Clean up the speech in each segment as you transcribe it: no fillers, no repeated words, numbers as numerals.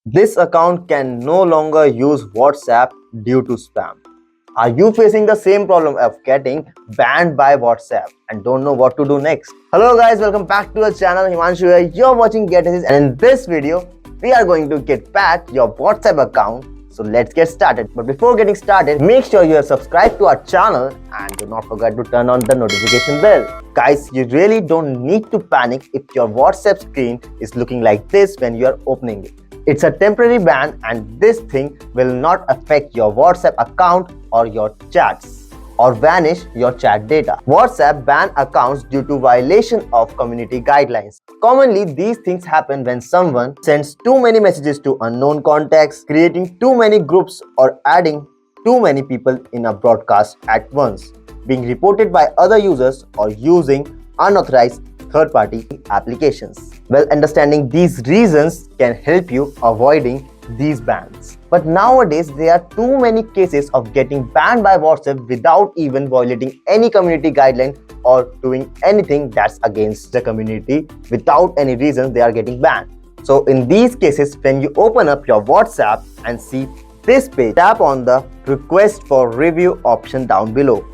This account can no longer use WhatsApp due to spam. Are you facing the same problem of getting banned by WhatsApp and don't know what to do next? Hello guys, welcome back to our channel. Himanshu here. You're watching 𝐘𝐸𝐿, and in this video, we are going to get back your WhatsApp account. So let's get started. But before getting started, make sure you are subscribed to our channel and do not forget to turn on the notification bell. Guys, you really don't need to panic if your WhatsApp screen is looking like this when you are opening it. It's a temporary ban and this thing will not affect your WhatsApp account or your chats or vanish your chat data. WhatsApp ban accounts due to violation of community guidelines. Commonly, these things happen when someone sends too many messages to unknown contacts, creating too many groups or adding too many people in a broadcast at once, being reported by other users or using unauthorized third-party applications. Well, understanding these reasons can help you avoiding these bans. But nowadays, there are too many cases of getting banned by WhatsApp without even violating any community guideline or doing anything that's against the community. Without any reason, they are getting banned. So in these cases, when you open up your WhatsApp and see this page, tap on the request for review option down below.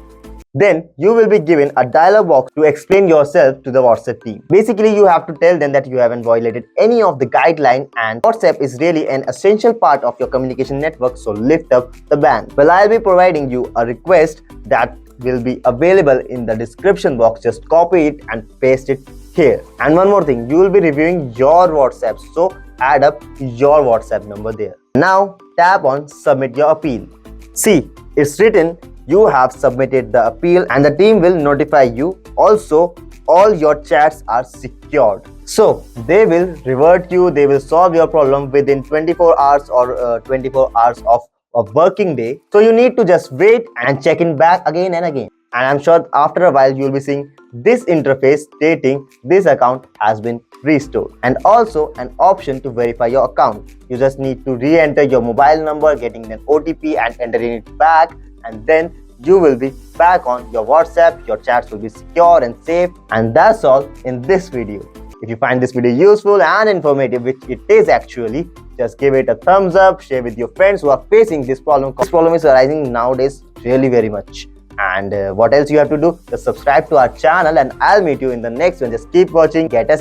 Then you will be given a dialog box to explain yourself to the WhatsApp team. Basically, you have to tell them that you haven't violated any of the guideline and WhatsApp is really an essential part of your communication network, so lift up the ban. Well, I'll be providing you a request that will be available in the description box. Just copy it and paste it here. And one more thing, you will be reviewing your WhatsApp, so add up your WhatsApp number there. Now tap on submit your appeal. See, it's written you have submitted the appeal and the team will notify you. Also, all your chats are secured. So they will revert you, they will solve your problem within 24 hours or 24 hours of a working day. So you need to just wait and check in back again and again. And I'm sure after a while you will be seeing this interface stating this account has been restored, and also an option to verify your account. You just need to re-enter your mobile number, getting an OTP and entering it back, and then you will be back on your WhatsApp. Your chats will be secure and safe. And that's all in this video. If you find this video useful and informative, which it is actually, just give it a thumbs up, share with your friends who are facing this problem. This problem is arising nowadays really very much. And what else you have to do? Just subscribe to our channel and I'll meet you in the next one. Just keep watching 𝐘𝐸𝐿.